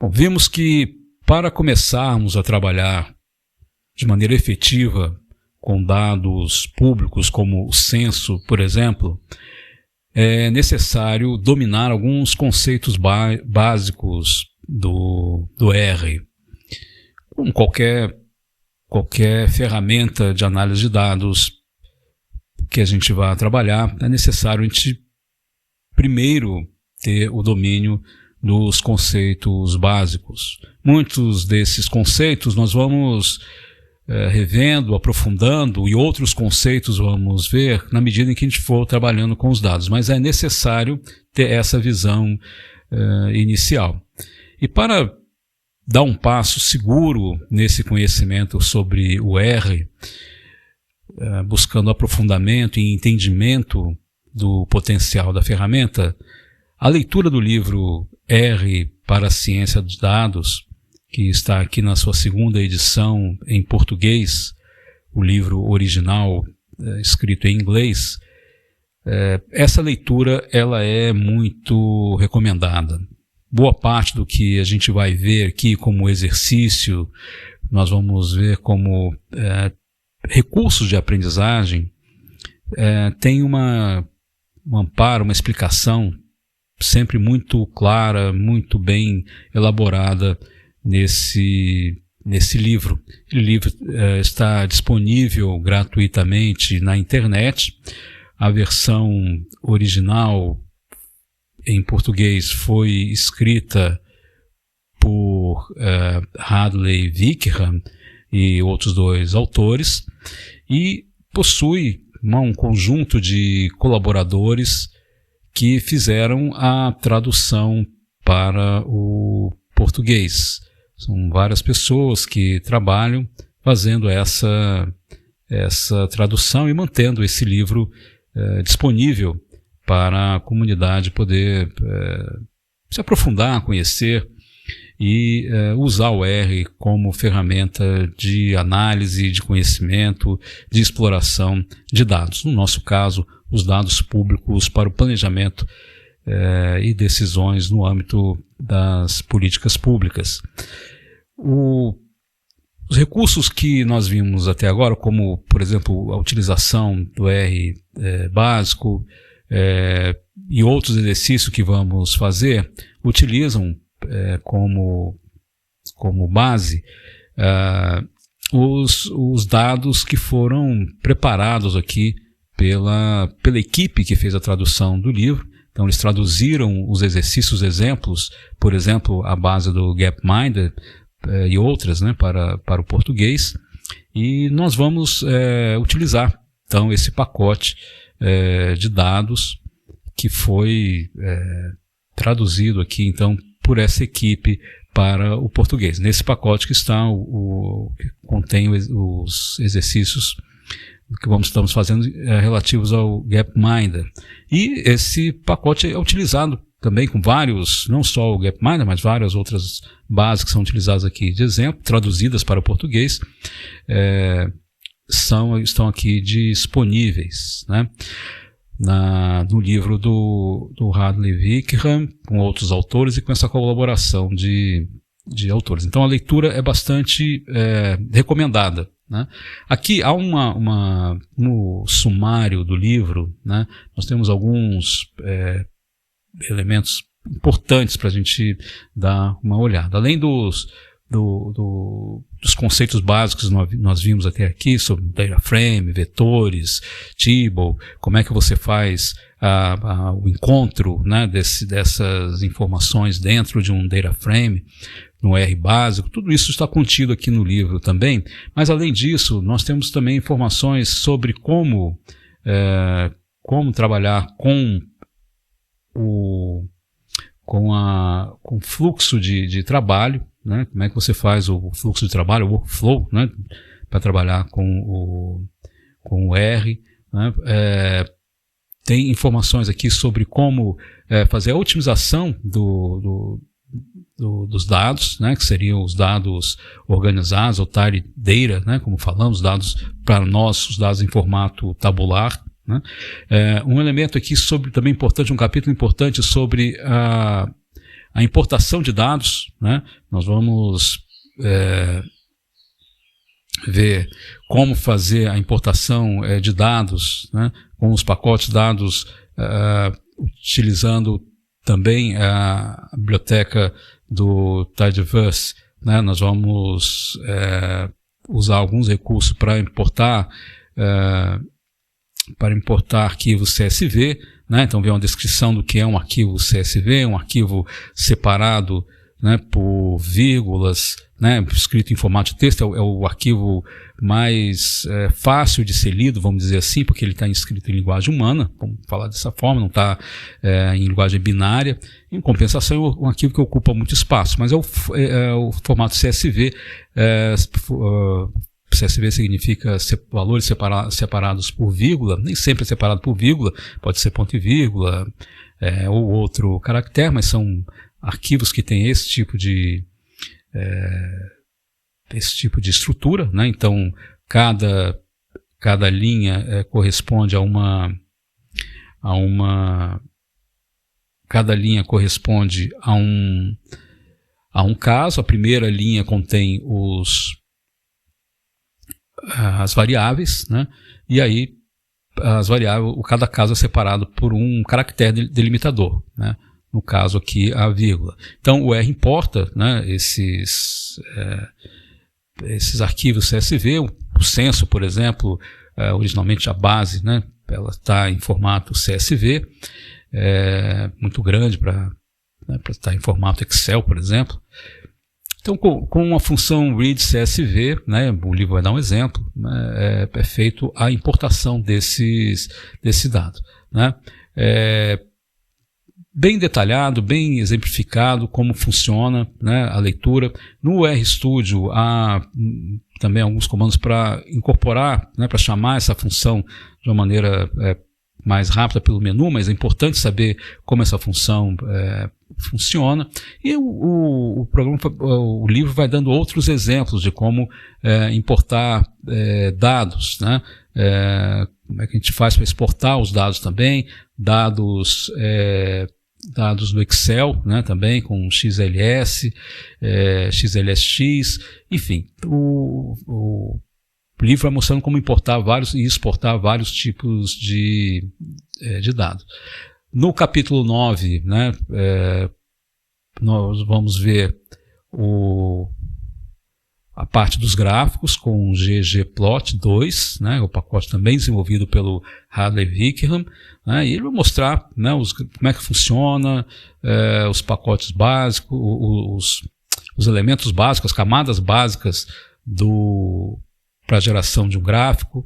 Bom, vimos que para começarmos a trabalhar de maneira efetiva com dados públicos, como o censo, por exemplo, é necessário dominar alguns conceitos básicos do R. Como qualquer ferramenta de análise de dados que a gente vai trabalhar, é necessário a gente primeiro ter o domínio dos conceitos básicos. Muitos desses conceitos nós vamos revendo, aprofundando, e outros conceitos vamos ver na medida em que a gente for trabalhando com os dados, mas é necessário ter essa visão inicial. E para dar um passo seguro nesse conhecimento sobre o R, buscando aprofundamento e entendimento do potencial da ferramenta, a leitura do livro R para a Ciência dos Dados, que está aqui na sua segunda edição em português, o livro original escrito em inglês, essa leitura ela é muito recomendada. Boa parte do que a gente vai ver aqui como exercício, nós vamos ver como recursos de aprendizagem, tem um amparo, uma explicação sempre muito clara, muito bem elaborada nesse livro. O livro está disponível gratuitamente na internet. A versão original em português foi escrita por Hadley Wickham e outros dois autores, e possui um conjunto de colaboradores que fizeram a tradução para o português. São várias pessoas que trabalham fazendo essa tradução e mantendo esse livro disponível para a comunidade poder se aprofundar, conhecer e usar o R como ferramenta de análise, de conhecimento, de exploração de dados. No nosso caso, os dados públicos para o planejamento e decisões no âmbito das políticas públicas. Os recursos que nós vimos até agora, como, por exemplo, a utilização do R básico e outros exercícios que vamos fazer, utilizam como base os dados que foram preparados aqui pela equipe que fez a tradução do livro. Então, eles traduziram os exercícios, exemplos, por exemplo, a base do Gapminder e outras, né, para o português, e nós vamos utilizar, então, esse pacote de dados que foi traduzido aqui, então, por essa equipe para o português. Nesse pacote que está, que contém os exercícios que estamos fazendo relativos ao Gapminder. E esse pacote é utilizado também com vários, não só o Gapminder, mas várias outras bases que são utilizadas aqui de exemplo, traduzidas para o português, estão aqui disponíveis, né, no livro do Hadley Wickham, com outros autores e com essa colaboração de autores. Então a leitura é bastante recomendada, né? Aqui há no sumário do livro, né, nós temos alguns elementos importantes para a gente dar uma olhada. Além dos conceitos básicos que nós vimos até aqui, sobre data frame, vetores, table, como é que você faz o encontro, né, dessas informações dentro de um data frame, no R básico, tudo isso está contido aqui no livro também, mas além disso, nós temos também informações sobre como trabalhar com o fluxo de trabalho, né? Como é que você faz o fluxo de trabalho, o workflow, né? Para trabalhar com o R, né? Tem informações aqui sobre como fazer a otimização dos dados, né? Que seriam os dados organizados, ou tidy data, né? Como falamos, dados para nós, os dados em formato tabular, né? Um elemento aqui também importante, um capítulo importante sobre a importação de dados, né? Nós vamos ver como fazer a importação de dados, né? Com os pacotes de dados, utilizando também a biblioteca do Tidyverse, né? Nós vamos usar alguns recursos para importar arquivos CSV, né? Então, vem uma descrição do que é um arquivo CSV, um arquivo separado, né, por vírgulas, né, escrito em formato de texto. É o arquivo mais fácil de ser lido, vamos dizer assim, porque ele está escrito em linguagem humana, vamos falar dessa forma, não está em linguagem binária. Em compensação, é um arquivo que ocupa muito espaço, mas é o formato CSV. CSV significa valores separados por vírgula, nem sempre é separado por vírgula, pode ser ponto e vírgula ou outro caractere, mas são arquivos que têm esse tipo de estrutura, né? Então, cada linha corresponde cada linha corresponde a um caso. A primeira linha contém as variáveis, né? E aí as variáveis, cada caso é separado por um caractere delimitador, né? No caso aqui, a vírgula. Então, o R importa, né, esses arquivos CSV. O censo, por exemplo, originalmente a base, né, ela está em formato CSV, muito grande para estar em formato Excel, por exemplo. Então, com a função read CSV, né, o livro vai dar um exemplo, né, é feito a importação desse dado, né? Bem detalhado, bem exemplificado como funciona, né, a leitura. No RStudio há também alguns comandos para incorporar, né, para chamar essa função de uma maneira mais rápida pelo menu, mas é importante saber como essa função funciona. E o livro vai dando outros exemplos de como importar dados, né? Como é que a gente faz para exportar os dados também, dados do Excel, né, também com XLS, XLSX, enfim. O livro vai mostrando como importar vários e exportar vários tipos de dados. No capítulo 9, né, nós vamos ver a parte dos gráficos com o ggplot2, né, o pacote também desenvolvido pelo Hadley Wickham, né, e ele vai mostrar, né, como é que funciona, os pacotes básicos, os elementos básicos, as camadas básicas para a geração de um gráfico,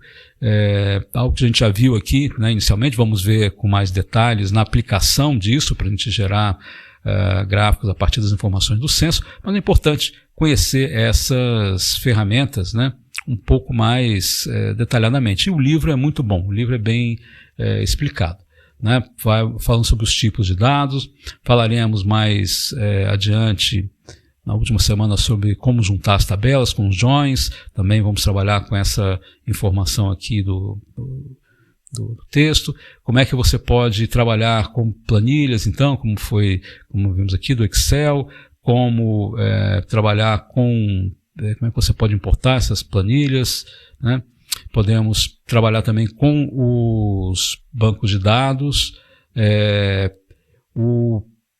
algo que a gente já viu aqui, né, inicialmente. Vamos ver com mais detalhes na aplicação disso para a gente gerar gráficos a partir das informações do censo, mas é importante conhecer essas ferramentas, né, um pouco mais detalhadamente. E o livro é muito bom, o livro é bem explicado, né, falando sobre os tipos de dados. Falaremos mais adiante, na última semana, sobre como juntar as tabelas com os joins. Também vamos trabalhar com essa informação aqui do texto. Como é que você pode trabalhar com planilhas, então, como vimos aqui do Excel, como trabalhar como é que você pode importar essas planilhas, né? Podemos trabalhar também com os bancos de dados.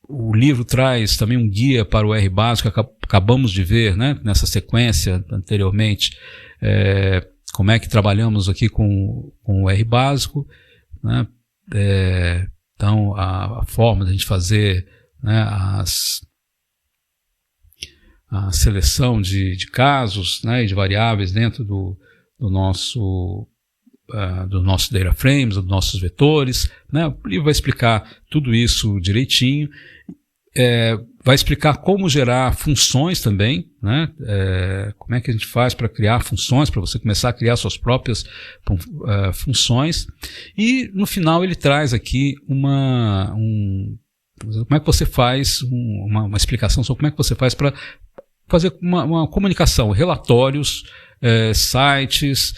O livro traz também um guia para o R básico, que acabamos de ver, né, nessa sequência anteriormente, como é que trabalhamos aqui com o R básico, né? Então, a forma de a gente fazer, né, a seleção de casos, né, e de variáveis dentro do nosso data frames, dos nossos vetores, né? O livro vai explicar tudo isso direitinho, vai explicar como gerar funções também, né? Como é que a gente faz para criar funções, para você começar a criar suas próprias funções. E no final ele traz aqui como é que você faz, uma explicação sobre como é que você faz para fazer uma comunicação, relatórios, sites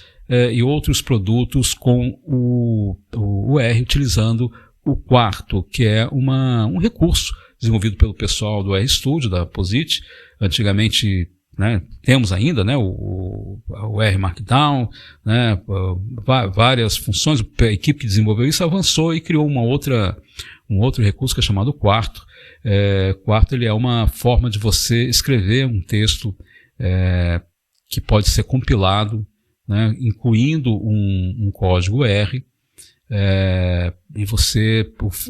e outros produtos com o R, utilizando o Quarto, que é um recurso desenvolvido pelo pessoal do RStudio, da POSIT. Antigamente, né, temos ainda, né, o R Markdown, né, várias funções. A equipe que desenvolveu isso avançou e criou um outro recurso que é chamado Quarto. Quarto, ele é uma forma de você escrever um texto que pode ser compilado, né, incluindo um código R, e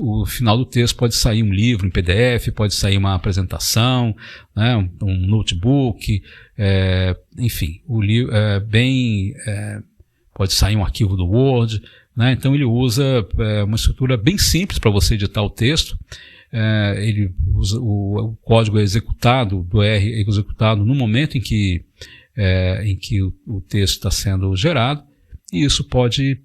o final do texto pode sair um livro em PDF, pode sair uma apresentação, né, um notebook, enfim, o livro pode sair um arquivo do Word, né, então ele usa uma estrutura bem simples para você editar o texto. Ele usa o código executado do R é executado no momento em que o texto está sendo gerado, e isso pode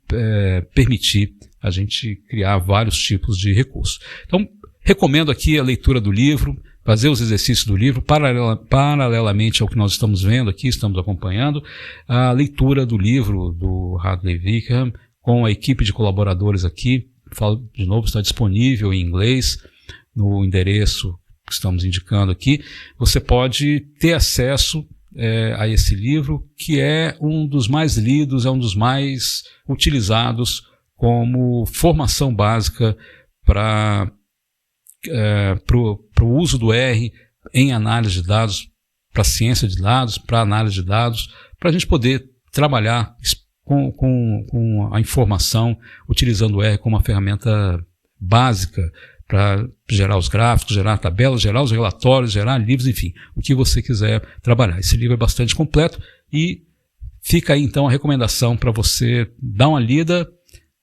permitir a gente criar vários tipos de recursos. Então, recomendo aqui a leitura do livro, fazer os exercícios do livro, paralelamente ao que nós estamos vendo aqui, estamos acompanhando, a leitura do livro do Hadley Wickham, com a equipe de colaboradores aqui. Falo de novo, está disponível em inglês, no endereço que estamos indicando aqui. Você pode ter acesso a esse livro, que é um dos mais lidos, é um dos mais utilizados como formação básica para o uso do R em análise de dados, para ciência de dados, para análise de dados, para a gente poder trabalhar com a informação utilizando o R como uma ferramenta básica para gerar os gráficos, gerar tabelas, gerar os relatórios, gerar livros, enfim, o que você quiser trabalhar. Esse livro é bastante completo e fica aí então a recomendação para você dar uma lida,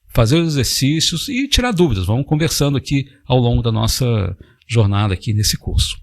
fazer os exercícios e tirar dúvidas. Vamos conversando aqui ao longo da nossa jornada aqui nesse curso.